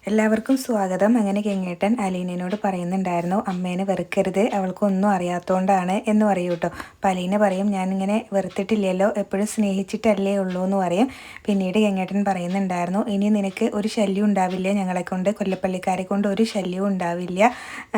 എല്ലാവർക്കും സ്വാഗതം. അങ്ങനെ ഗംഗേട്ടൻ അലീനയോട് പറയുന്നുണ്ടായിരുന്നു, അമ്മേനെ വെറുക്കരുത്, അവൾക്കൊന്നും അറിയാത്തതുകൊണ്ടാണ് എന്ന് പറയൂ കേട്ടോ. അപ്പം അലീന പറയും, ഞാനിങ്ങനെ വെറുത്തിട്ടില്ലല്ലോ, എപ്പോഴും സ്നേഹിച്ചിട്ടല്ലേ ഉള്ളൂ എന്ന് പറയും. പിന്നീട് ഗംഗേട്ടൻ പറയുന്നുണ്ടായിരുന്നു, ഇനി നിനക്ക് ഒരു ശല്യം ഉണ്ടാവില്ല, ഞങ്ങളെ കൊണ്ട്, കൊല്ലപ്പള്ളിക്കാരെ കൊണ്ട് ഒരു ശല്യവും ഉണ്ടാവില്ല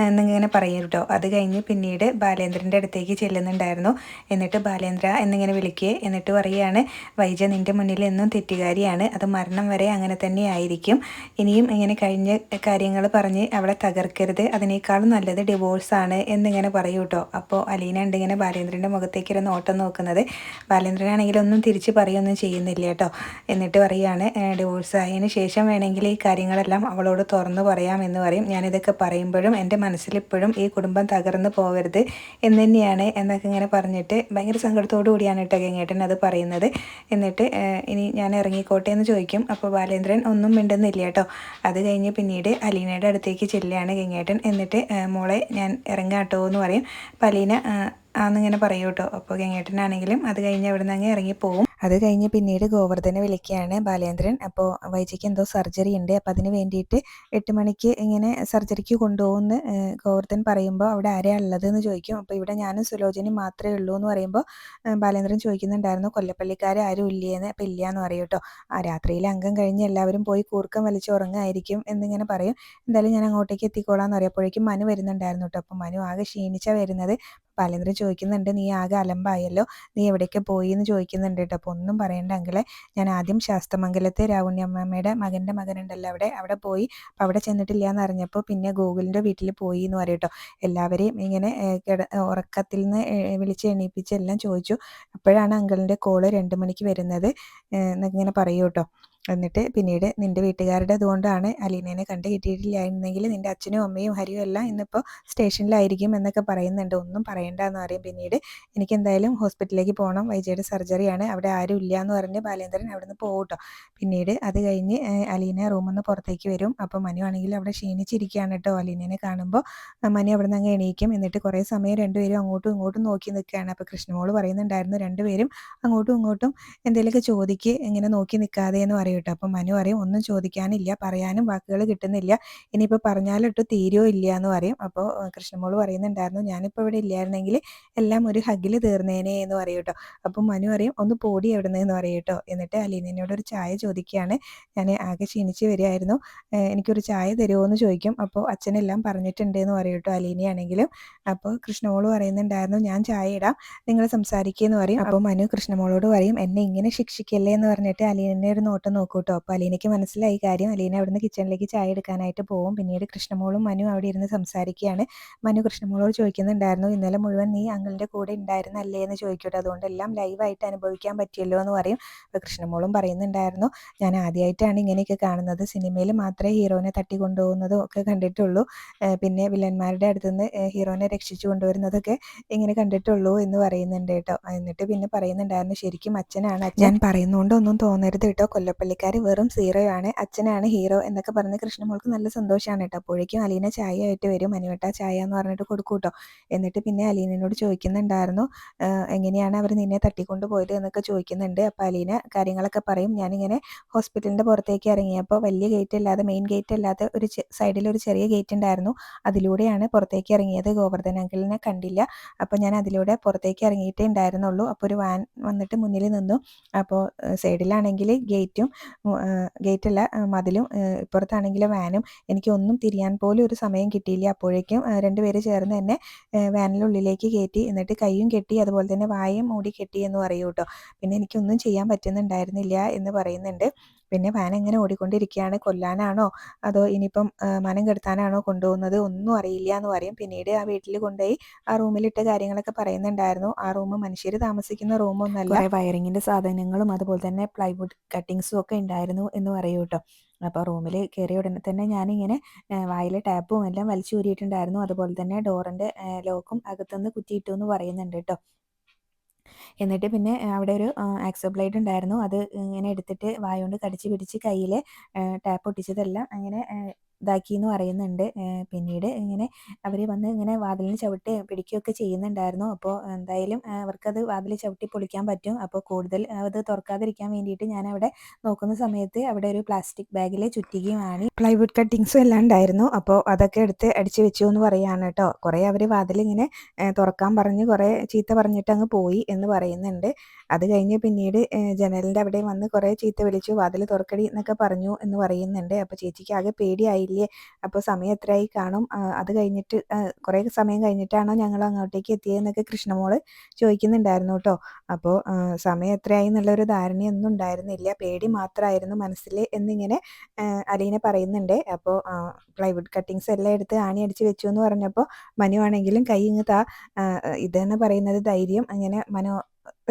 എന്നിങ്ങനെ പറയും കേട്ടോ. അത് കഴിഞ്ഞ് പിന്നീട് ബാലേന്ദ്രൻ്റെ അടുത്തേക്ക് ചെല്ലുന്നുണ്ടായിരുന്നു. എന്നിട്ട് ബാലേന്ദ്ര എന്നിങ്ങനെ വിളിക്കുക, എന്നിട്ട് പറയുകയാണ്, വൈജ നിൻ്റെ മുന്നിൽ എന്നും തെറ്റുകാരിയാണ്, അത് മരണം വരെ അങ്ങനെ തന്നെ ആയിരിക്കും. ഇനിയും ഇങ്ങനെ കഴിഞ്ഞ കാര്യങ്ങൾ പറഞ്ഞ് അവളെ തകർക്കരുത്, അതിനേക്കാളും നല്ലത് ഡിവോഴ്സാണ് എന്നിങ്ങനെ പറയൂ കേട്ടോ. അപ്പോൾ അലീന ഉണ്ട് ഇങ്ങനെ ബാലേന്ദ്രൻ്റെ മുഖത്തേക്ക് ഒരു നോട്ടം നോക്കുന്നത്. ബാലേന്ദ്രനാണെങ്കിൽ ഒന്നും തിരിച്ച് പറയുകയൊന്നും ചെയ്യുന്നില്ല കേട്ടോ. എന്നിട്ട് പറയുകയാണ്, ഡിവോഴ്സ് ആയതിനു ശേഷം വേണമെങ്കിൽ ഈ കാര്യങ്ങളെല്ലാം അവളോട് തുറന്നു പറയാമെന്ന് പറയും. ഞാനിതൊക്കെ പറയുമ്പോഴും എൻ്റെ മനസ്സിലിപ്പോഴും ഈ കുടുംബം തകർന്നു പോകരുത് എന്ന് തന്നെയാണ് എന്നൊക്കെ ഇങ്ങനെ പറഞ്ഞിട്ട് ഭയങ്കര സങ്കടത്തോടു കൂടിയാണ് കേട്ടോ ഗംഗേട്ടൻ അത് പറയുന്നത്. എന്നിട്ട് ഇനി ഞാൻ ഇറങ്ങിക്കോട്ടെ എന്ന് ചോദിക്കും. അപ്പോൾ ബാലേന്ദ്രൻ ഒന്നും മിണ്ടുന്നില്ല കേട്ടോ. അത് കഴിഞ്ഞ് പിന്നീട് അലീനയുടെ അടുത്തേക്ക് ചെല്ലുകയാണ് ഗംഗേട്ടൻ. എന്നിട്ട് മോളെ ഞാൻ ഇറങ്ങാട്ടോ എന്ന് പറയും. അപ്പം അലീന ആന്നിങ്ങനെ പറയൂ കേട്ടോ. അപ്പോൾ ഗംഗേട്ടനാണെങ്കിലും അത് കഴിഞ്ഞ് അവിടെ നിന്ന് അങ്ങ് ഇറങ്ങിപ്പോവും. അത് കഴിഞ്ഞ് പിന്നീട് ഗോവർദ്ധനെ വിളിക്കുകയാണ് ബാലേന്ദ്രൻ. അപ്പോൾ വൈജയ്ക്ക് എന്തോ സർജറി ഉണ്ട്, അപ്പോൾ അതിന് വേണ്ടിയിട്ട് 8 മണിക്ക് ഇങ്ങനെ സർജറിക്ക് കൊണ്ടുപോകുമെന്ന് ഗോവർദ്ധൻ പറയുമ്പോൾ അവിടെ ആരെയാണ് ഉള്ളതെന്ന് ചോദിക്കും. അപ്പോൾ ഇവിടെ ഞാനും സുലോചനയും മാത്രമേ ഉള്ളൂ എന്ന് പറയുമ്പോൾ ബാലേന്ദ്രൻ ചോദിക്കുന്നുണ്ടായിരുന്നു, കൊല്ലപ്പള്ളിക്കാർ ആരും ഇല്ലേന്ന്. അപ്പോൾ ഇല്ല എന്ന് പറയും കേട്ടോ. രാത്രിയിൽ അംഗം കഴിഞ്ഞ് എല്ലാവരും പോയി കൂർക്കം വലിച്ച് ഉറങ്ങായിരിക്കും എന്നിങ്ങനെ പറയും. എന്തായാലും ഞാൻ അങ്ങോട്ടേക്ക് എത്തിക്കോളാം എന്ന് പറയും. അപ്പോഴേക്കും മനു വരുന്നുണ്ടായിരുന്നു കേട്ടോ. അപ്പോൾ മനു ആകെ ക്ഷീണിച്ചാണ് വരുന്നത്. ബാലേന്ദ്രൻ ചോദിക്കുന്നുണ്ട്, നീ ആകെ അലമ്പായല്ലോ, നീ എവിടേക്ക് പോയി എന്ന് ചോദിക്കുന്നുണ്ട് കേട്ടോ. അപ്പോൾ ഒന്നും പറയണ്ട അങ്കിളെ, ഞാൻ ആദ്യം ശാസ്തമംഗലത്തെ രാവുണ്ണിയമ്മയുടെ മകൻ്റെ മകനുണ്ടല്ലോ അവിടെ പോയി. അപ്പോൾ അവിടെ ചെന്നിട്ടില്ല എന്ന് അറിഞ്ഞപ്പോൾ പിന്നെ ഗോകുലിൻ്റെ വീട്ടിൽ പോയി എന്ന് പറയും കേട്ടോ. എല്ലാവരെയും ഇങ്ങനെ ഉറക്കത്തിൽ നിന്ന് വിളിച്ച് എണീപ്പിച്ച് എല്ലാം ചോദിച്ചു. അപ്പോഴാണ് അങ്കിളിൻ്റെ കോള് 2 മണിക്ക് വരുന്നത് എന്നിങ്ങനെ പറയൂ കേട്ടോ. എന്നിട്ട് പിന്നീട് നിൻ്റെ വീട്ടുകാരുടെ അതുകൊണ്ടാണ് അലീനേനെ കണ്ടു കിട്ടിയിട്ടില്ലായിരുന്നെങ്കിൽ നിൻ്റെ അച്ഛനും അമ്മയും ഹരിയും എല്ലാം ഇന്നിപ്പോൾ സ്റ്റേഷനിലായിരിക്കും എന്നൊക്കെ പറയുന്നുണ്ട്. ഒന്നും പറയണ്ടെന്ന് പറയും. പിന്നീട് എനിക്ക് എന്തായാലും ഹോസ്പിറ്റലിലേക്ക് പോകണം, വൈജയുടെ സർജറിയാണ്, അവിടെ ആരും ഇല്ല എന്ന് പറഞ്ഞ് ബാലേന്ദ്രൻ അവിടെ നിന്ന് പോകും കേട്ടോ. പിന്നീട് അത് കഴിഞ്ഞ് അലീന റൂമിൽ നിന്ന് പുറത്തേക്ക് വരും. അപ്പോൾ മനു ആണെങ്കിൽ അവിടെ ക്ഷീണിച്ചിരിക്കുകയാണ് കേട്ടോ. അലീനേനെ കാണുമ്പോൾ മനു അവിടെ നിന്ന് അങ്ങ് എണീക്കും. എന്നിട്ട് കുറേ സമയം രണ്ടുപേരും അങ്ങോട്ടും ഇങ്ങോട്ടും നോക്കി നിൽക്കുകയാണ്. അപ്പോൾ കൃഷ്ണമോള് പറയുന്നുണ്ടായിരുന്നു, രണ്ടുപേരും അങ്ങോട്ടും ഇങ്ങോട്ടും എന്തെങ്കിലുമൊക്കെ ചോദിക്ക്, ഇങ്ങനെ നോക്കി നിൽക്കാതെ എന്ന് പറയും കേട്ടോ. അപ്പം മനു പറയും, ഒന്നും ചോദിക്കാനില്ല, പറയാനും വാക്കുകൾ കിട്ടുന്നില്ല, ഇനിയിപ്പോൾ പറഞ്ഞാലിട്ട് തീരുമോ ഇല്ല എന്ന് പറയും. അപ്പോൾ കൃഷ്ണമോള് പറയുന്നുണ്ടായിരുന്നു, ഞാനിപ്പോൾ ഇവിടെ ഇല്ലായിരുന്നെങ്കിൽ എല്ലാം ഒരു ഹഗ്ഗിൽ തീർന്നേനെ എന്ന് പറയും കേട്ടോ. അപ്പം മനു പറയും, ഒന്ന് പോടി എവിടുന്നെന്ന് പറയും കേട്ടോ. എന്നിട്ട് അലീനയോട് ഒരു ചായ ചോദിക്കുകയാണ്. ഞാൻ ആകെ ക്ഷീണിച്ച് വരികയായിരുന്നു, എനിക്കൊരു ചായ തരുമോ എന്ന് ചോദിക്കും. അപ്പോൾ അച്ഛനെല്ലാം പറഞ്ഞിട്ടുണ്ട് എന്ന് പറയും കേട്ടോ അലീനയാണെങ്കിലും. അപ്പോൾ കൃഷ്ണമോള് പറയുന്നുണ്ടായിരുന്നു, ഞാൻ ചായ ഇടാം, നിങ്ങൾ സംസാരിക്കുകയെന്ന് പറയും. അപ്പോൾ മനു കൃഷ്ണമോളോട് പറയും, എന്നെ ഇങ്ങനെ ശിക്ഷിക്കല്ലേ എന്ന് പറഞ്ഞിട്ട് അലീനനെ ഒരു നോട്ടം നോക്കൂ കേട്ടോ. അപ്പോൾ അലീനയ്ക്ക് മനസ്സിലായി കാര്യം. അലീന അവിടുന്ന് കിച്ചണിലേക്ക് ചായ എടുക്കാനായിട്ട് പോകും. പിന്നീട് കൃഷ്ണമോളും മനു അവിടെ ഇരുന്ന് സംസാരിക്കുകയാണ്. മനു കൃഷ്ണമോളോട് ചോദിക്കുന്നുണ്ടായിരുന്നു, ഇന്നലെ മുഴുവൻ നീ അങ്കിളിൻ്റെ കൂടെ ഉണ്ടായിരുന്നല്ലേ എന്ന് ചോദിക്കട്ടെ, അതുകൊണ്ട് എല്ലാം ലൈവായിട്ട് അനുഭവിക്കാൻ പറ്റിയല്ലോ എന്ന് പറയും. അപ്പോൾ കൃഷ്ണമോളും പറയുന്നുണ്ടായിരുന്നു, ഞാൻ ആദ്യമായിട്ടാണ് ഇങ്ങനെയൊക്കെ കാണുന്നത്, സിനിമയിൽ മാത്രമേ ഹീറോനെ തട്ടിക്കൊണ്ടുപോകുന്നതും ഒക്കെ കണ്ടിട്ടുള്ളൂ, പിന്നെ വില്ലന്മാരുടെ അടുത്തുനിന്ന് ഹീറോനെ രക്ഷിച്ചു കൊണ്ടുവരുന്നതൊക്കെ ഇങ്ങനെ കണ്ടിട്ടുള്ളൂ എന്ന് പറയുന്നുണ്ട് കേട്ടോ. എന്നിട്ട് പിന്നെ പറയുന്നുണ്ടായിരുന്നു, ശരിക്കും അച്ഛനാണ്, ഞാൻ പറയുന്നതുകൊണ്ട് ഒന്നും തോന്നരുത് കേട്ടോ, കൊല്ലപ്പള്ളിക്കാർ വെറും സീറോ ആണ്, അച്ഛനാണ് ഹീറോ എന്നൊക്കെ പറഞ്ഞ് കൃഷ്ണമോൾക്ക് നല്ല സന്തോഷമാണ് കേട്ടോ. അപ്പോഴേക്കും അലീന ചായ ആയിട്ട് വരും. അനുവേട്ട ചായ എന്ന് പറഞ്ഞിട്ട് കൊടുക്കും കേട്ടോ. എന്നിട്ട് പിന്നെ അലീനയോട് ചോദിക്കുന്നുണ്ടായിരുന്നു, എങ്ങനെയാണ് അവർ നിന്നെ തട്ടിക്കൊണ്ട് പോയത് എന്നൊക്കെ ചോദിക്കുന്നുണ്ട്. അപ്പോൾ അലീന കാര്യങ്ങളൊക്കെ പറയും. ഞാനിങ്ങനെ ഹോസ്പിറ്റലിൻ്റെ പുറത്തേക്ക് ഇറങ്ങിയപ്പോൾ വലിയ ഗേറ്റ് അല്ലാതെ, മെയിൻ ഗേറ്റ് അല്ലാതെ ഒരു സൈഡിൽ ഒരു ചെറിയ ഗേറ്റ് ഉണ്ടായിരുന്നു, അതിലൂടെയാണ് പുറത്തേക്ക് ഇറങ്ങിയത്, ഗോവർദ്ധൻ അങ്കിളിനെ കണ്ടില്ല, അപ്പോൾ ഞാൻ അതിലൂടെ പുറത്തേക്ക് ഇറങ്ങിയിട്ടേ ഉണ്ടായിരുന്നുള്ളൂ. അപ്പോൾ ഒരു വാൻ വന്നിട്ട് മുന്നിൽ നിന്നു. അപ്പോൾ സൈഡിലാണെങ്കിൽ ഗേറ്റല്ല മതിലും, ഇപ്പുറത്താണെങ്കിൽ വാനും, എനിക്കൊന്നും തിരിയാൻ പോലും ഒരു സമയം കിട്ടിയില്ല. അപ്പോഴേക്കും രണ്ടുപേര് ചേർന്ന് എന്നെ വാനിനുള്ളിലേക്ക് കയറ്റി, എന്നിട്ട് കൈയും കെട്ടി അതുപോലെ തന്നെ വായും മൂടി കെട്ടി എന്ന് പറയൂ കേട്ടോ. പിന്നെ എനിക്കൊന്നും ചെയ്യാൻ പറ്റുന്നുണ്ടായിരുന്നില്ല എന്ന് പറയുന്നുണ്ട്. പിന്നെ വാൻ എങ്ങനെ ഓടിക്കൊണ്ടിരിക്കുകയാണ്, കൊല്ലാനാണോ അതോ ഇനിയിപ്പം മനം കെടുത്താനാണോ കൊണ്ടുപോകുന്നത് ഒന്നും അറിയില്ല എന്ന് പറയും. പിന്നീട് ആ വീട്ടിൽ കൊണ്ടുപോയി ആ റൂമിലിട്ട് കാര്യങ്ങളൊക്കെ പറയുന്നുണ്ടായിരുന്നു. ആ റൂം മനുഷ്യർ താമസിക്കുന്ന റൂമൊന്നുമല്ല, കുറേ വയറിങ്ങിൻ്റെ സാധനങ്ങളും അതുപോലെ തന്നെ പ്ലൈവുഡ് കട്ടിങ്സും ഒക്കെ ഉണ്ടായിരുന്നു എന്ന് പറയൂ കേട്ടോ. അപ്പോൾ റൂമിൽ കയറിയ ഉടനെ തന്നെ ഞാനിങ്ങനെ വായിലെ ടാപ്പും എല്ലാം വലിച്ചൂരിയിട്ടുണ്ടായിരുന്നു, അതുപോലെ തന്നെ ഡോറിൻ്റെ ലോക്കും അകത്തുനിന്ന് കുറ്റിയിട്ടു എന്ന് പറയുന്നുണ്ട് കേട്ടോ. എന്നിട്ട് പിന്നെ അവിടെ ഒരു ആക്സോ ബ്ലേഡ് ഉണ്ടായിരുന്നു, അത് ഇങ്ങനെ എടുത്തിട്ട് വായ കൊണ്ട് കടിച്ച് പിടിച്ച് കയ്യിൽ ടാപ്പ് ഒട്ടിച്ചതെല്ലാം അങ്ങനെ ഇതാക്കി എന്ന് പറയുന്നുണ്ട്. പിന്നീട് ഇങ്ങനെ അവർ വന്ന് ഇങ്ങനെ വാതിലിന് ചവിട്ടി പിടിക്കുകയൊക്കെ ചെയ്യുന്നുണ്ടായിരുന്നു. അപ്പോൾ എന്തായാലും അവർക്കത് വാതിൽ ചവിട്ടി പൊളിക്കാൻ പറ്റും. അപ്പോൾ കൂടുതൽ അത് തുറക്കാതിരിക്കാൻ വേണ്ടിയിട്ട് ഞാൻ അവിടെ നോക്കുന്ന സമയത്ത് അവിടെ ഒരു പ്ലാസ്റ്റിക് ബാഗിൽ ചുറ്റികയുമാണ് പ്ലൈവുഡ് കട്ടിങ്സും എല്ലാം ഉണ്ടായിരുന്നു. അപ്പോൾ അതൊക്കെ എടുത്ത് അടിച്ചു വെച്ചു എന്ന് പറയുകയാണ് കേട്ടോ. കുറേ അവർ വാതിലിങ്ങനെ തുറക്കാൻ പറഞ്ഞ് കുറേ ചീത്ത പറഞ്ഞിട്ട് അങ്ങ് പോയി എന്ന് പറയുന്നുണ്ട്. അത് കഴിഞ്ഞ് പിന്നീട് ജനലിൻ്റെ അവിടെ വന്ന് കുറേ ചീത്ത വിളിച്ചു, വാതിൽ തുറക്കടി എന്നൊക്കെ പറഞ്ഞു എന്ന് പറയുന്നുണ്ട്. അപ്പോൾ ചേച്ചിക്ക് ആകെ പേടിയായില്ലേ, അപ്പോൾ സമയം എത്രയായി കാണും, അത് കഴിഞ്ഞിട്ട് കുറേ സമയം കഴിഞ്ഞിട്ടാണോ ഞങ്ങൾ അങ്ങോട്ടേക്ക് എത്തിയതെന്നൊക്കെ കൃഷ്ണമോള് ചോദിക്കുന്നുണ്ടായിരുന്നു കേട്ടോ. അപ്പോൾ സമയം എത്രയായി എന്നുള്ളൊരു ധാരണയൊന്നും ഉണ്ടായിരുന്നില്ല, പേടി മാത്രമായിരുന്നു മനസ്സിൽ എന്നിങ്ങനെ അലീന പറയുന്നുണ്ട്. അപ്പോൾ പ്ലൈവുഡ് കട്ടിങ്സ് എല്ലാം എടുത്ത് ആണി അടിച്ച് വെച്ചു എന്ന് പറഞ്ഞപ്പോൾ മനു ആണെങ്കിലും കൈ ഇങ്ങ് താ, ഇതെന്ന് പറയുന്നത് ധൈര്യം, അങ്ങനെ മനു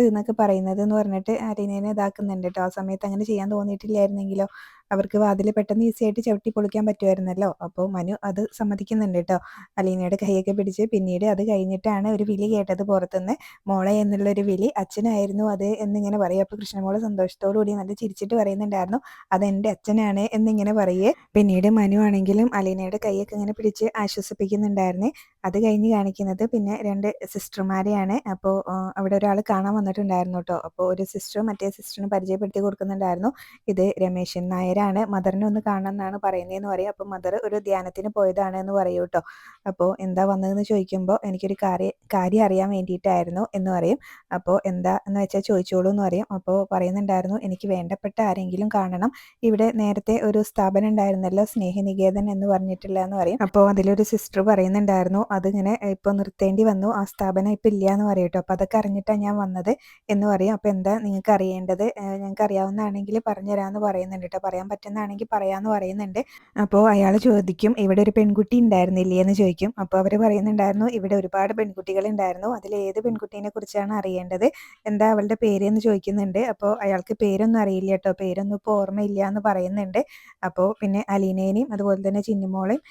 എന്നൊക്കെ പറയുന്നത് എന്ന് പറഞ്ഞിട്ട് അലീനേനെ ഇതാക്കുന്നുണ്ട് കേട്ടോ. ആ സമയത്ത് അങ്ങനെ ചെയ്യാൻ തോന്നിയിട്ടില്ലായിരുന്നെങ്കിലോ അവർക്ക് വാതിൽ പെട്ടെന്ന് ഈസി ആയിട്ട് ചവിട്ടി പൊളിക്കാൻ പറ്റുമായിരുന്നല്ലോ. അപ്പോൾ മനു അത് സമ്മതിക്കുന്നുണ്ട് കേട്ടോ, അലീനയുടെ കൈയൊക്കെ പിടിച്ച്. പിന്നീട് അത് കഴിഞ്ഞിട്ടാണ് ഒരു വിളി കേട്ടത് പുറത്തുനിന്ന്, മോളെ എന്നുള്ളൊരു വിളി. അച്ഛനായിരുന്നു അത് എന്നിങ്ങനെ പറയും. അപ്പോൾ കൃഷ്ണമോള് സന്തോഷത്തോടു കൂടി നല്ല ചിരിച്ചിട്ട് പറയുന്നുണ്ടായിരുന്നു, അതെൻ്റെ അച്ഛനാണ് എന്നിങ്ങനെ പറയേ. പിന്നീട് മനു ആണെങ്കിലും അലീനയുടെ കൈയൊക്കെ ഇങ്ങനെ പിടിച്ച് ആശ്വസിപ്പിക്കുന്നുണ്ടായിരുന്നേ. അത് കഴിഞ്ഞ് കാണിക്കുന്നത് പിന്നെ 2 സിസ്റ്റർമാരെയാണ്. അപ്പോൾ അവിടെ ഒരാൾ കാണാൻ വന്നിട്ടുണ്ടായിരുന്നു കേട്ടോ. അപ്പോൾ ഒരു സിസ്റ്റർ മറ്റേ സിസ്റ്ററിന് പരിചയപ്പെടുത്തി കൊടുക്കുന്നുണ്ടായിരുന്നു, ഇത് രമേശൻ നായരാണ്, മദറിനെ ഒന്ന് കാണണമെന്നാണ് പറയുന്നതെന്ന് പറയും. അപ്പോൾ മദർ ഒരു ധ്യാനത്തിന് പോയതാണ് എന്ന് പറയൂ കേട്ടോ. അപ്പോൾ എന്താ വന്നതെന്ന് ചോദിക്കുമ്പോൾ എനിക്കൊരു കാര്യം അറിയാൻ വേണ്ടിയിട്ടായിരുന്നു എന്ന് പറയും. അപ്പോൾ എന്താ എന്ന് വെച്ചാൽ ചോദിച്ചോളൂ എന്ന് പറയും. അപ്പോൾ പറയുന്നുണ്ടായിരുന്നു, എനിക്ക് വേണ്ടപ്പെട്ട ആരെങ്കിലും കാണണം, ഇവിടെ നേരത്തെ ഒരു സ്ഥാപനം ഉണ്ടായിരുന്നല്ലോ സ്നേഹനികേതൻ എന്ന് പറഞ്ഞിട്ടില്ല എന്ന് പറയും. അപ്പോൾ അതിലൊരു സിസ്റ്റർ പറയുന്നുണ്ടായിരുന്നു, അതിങ്ങനെ ഇപ്പോൾ നിർത്തേണ്ടി വന്നു, ആ സ്ഥാപനം ഇപ്പം ഇല്ല എന്ന് പറയും കേട്ടോ. അപ്പോൾ അതൊക്കെ അറിഞ്ഞിട്ടാണ് ഞാൻ വന്നത് എന്ന് പറയും. അപ്പോൾ എന്താ നിങ്ങൾക്ക് അറിയേണ്ടത്, ഞങ്ങൾക്ക് അറിയാവുന്നതാണെങ്കിൽ പറഞ്ഞുതരാമെന്ന് പറയുന്നുണ്ട് കേട്ടോ, പറയാൻ പറ്റുന്നതാണെങ്കിൽ പറയാമെന്ന് പറയുന്നുണ്ട്. അപ്പോൾ അയാൾ ചോദിക്കും, ഇവിടെ ഒരു പെൺകുട്ടി ഉണ്ടായിരുന്നില്ലേ എന്ന് ചോദിക്കും. അപ്പോൾ അവർ പറയുന്നുണ്ടായിരുന്നു, ഇവിടെ ഒരുപാട് പെൺകുട്ടികൾ ഉണ്ടായിരുന്നു, അതിൽ ഏത് പെൺകുട്ടീനെ കുറിച്ചാണ് അറിയേണ്ടത്, എന്താ അവളുടെ പേര് എന്ന് ചോദിക്കുന്നുണ്ട്. അപ്പോൾ അയാൾക്ക് പേരൊന്നും അറിയില്ല കേട്ടോ, പേരൊന്നും ഇപ്പോൾ ഓർമ്മയില്ല എന്ന് പറയുന്നുണ്ട്. അപ്പോൾ പിന്നെ അലീനേനെയും അതുപോലെ തന്നെ ചിന്നുമോളെയും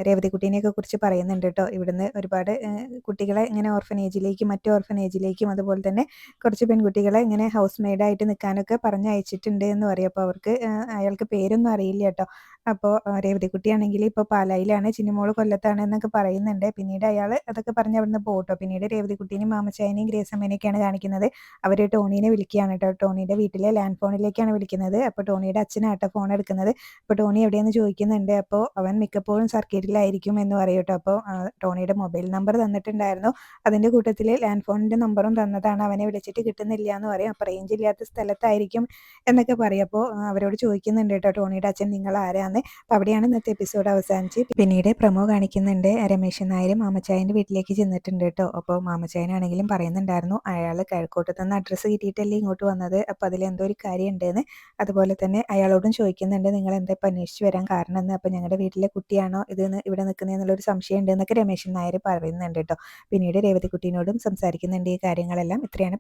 രേവതിക്കുട്ടീനെയൊക്കെ കുറിച്ച് പറയുന്നുണ്ട് കേട്ടോ. ഇവിടുന്ന് ഒരുപാട് കുട്ടികളെ ഇങ്ങനെ മറ്റു ഓർഫനേജിലേക്കും അതുപോലെ തന്നെ കുറച്ച് പെൺകുട്ടികളെ ഇങ്ങനെ ഹൗസ് മെയ്ഡായിട്ട് നിൽക്കാനൊക്കെ പറഞ്ഞയച്ചിട്ടുണ്ട് എന്ന് പറയും. അപ്പോൾ അവർക്ക് അയാൾക്ക് പേരൊന്നും അറിയില്ല കേട്ടോ. അപ്പോൾ രേവതിക്കുട്ടിയാണെങ്കിൽ ഇപ്പോൾ പാലായിലാണ്, ചിന്നുമോള് കൊല്ലത്താണ് എന്നൊക്കെ പറയുന്നുണ്ട്. പിന്നീട് അയാൾ അതൊക്കെ പറഞ്ഞ് അവിടുന്ന് പോകട്ടോ. പിന്നീട് രേവതിക്കുട്ടീനെയും മാമച്ചായനെയും ഗ്രേസ് അമ്മേനെയൊക്കെയാണ് കാണിക്കുന്നത്. അവർ ടോണീനെ വിളിക്കുകയാണ് കേട്ടോ. ടോണിയുടെ വീട്ടിലെ ലാൻഡ് ഫോണിലേക്കാണ് വിളിക്കുന്നത്. അപ്പോൾ ടോണിയുടെ അച്ഛനാട്ടോ ഫോൺ എടുക്കുന്നത്. അപ്പോൾ ടോണി എവിടെയെന്ന് ചോദിക്കുന്നുണ്ട്. അപ്പോൾ അവൻ മിക്കപ്പോഴും സർക്കിട്ടിലായിരിക്കും എന്ന് പറയും കേട്ടോ. അപ്പോൾ ടോണിയുടെ മൊബൈൽ നമ്പർ തന്നിട്ടുണ്ടായിരുന്നു, അതിൻ്റെ കൂട്ടത്തിൽ ലാൻഡ് ഫോണിൻ്റെ നമ്പറും തന്നതാണ്, അവനെ വിളിച്ചിട്ട് കിട്ടുന്നില്ല എന്ന് പറയും. അപ്പോൾ റേഞ്ച് ഇല്ലാത്ത സ്ഥലത്തായിരിക്കും എന്നൊക്കെ പറയും. അപ്പോൾ അവരോട് ചോദിക്കുന്നുണ്ട് കേട്ടോ ടോണിയുടെ അച്ഛൻ നിങ്ങൾ ആരാന്ന്. അപ്പോൾ അവിടെയാണ് ഇന്നത്തെ എപ്പിസോഡ് അവസാനിച്ച്. പിന്നീട് പ്രമോ കാണിക്കുന്നുണ്ട്, രമേശൻ നായരും മാമച്ചായൻ്റെ വീട്ടിലേക്ക് ചെന്നിട്ടുണ്ട് കേട്ടോ. അപ്പോൾ മാമച്ചായനാണെങ്കിലും പറയുന്നുണ്ടായിരുന്നു, അയാൾ കിഴക്കോട്ടത്ത് നിന്ന് അഡ്രസ്സ് കിട്ടിയിട്ടല്ലേ ഇങ്ങോട്ട് വന്നത്, അപ്പോൾ അതിലെന്തോ ഒരു കാര്യം ഉണ്ടെന്ന്. അതുപോലെ തന്നെ അയാളോടും ചോദിക്കുന്നുണ്ട്, നിങ്ങൾ എന്താ ഇപ്പം അന്വേഷിച്ച് വരാൻ കാരണം എന്ന്. അപ്പോൾ ഞങ്ങളുടെ വീട്ടിലെ കുട്ടിയാണോ ഇതെന്ന് ഇവിടെ നിൽക്കുന്നതെന്നുള്ളൊരു സംശയം ഉണ്ട് എന്നൊക്കെ രമേശൻ നായർ പറയുന്നുണ്ട് കേട്ടോ. പിന്നീട് രേവതിക്കുട്ടീനോടും സംസാരിക്കുന്നുണ്ട് ഈ കാര്യങ്ങളെല്ലാം. ഇത്രയാണ്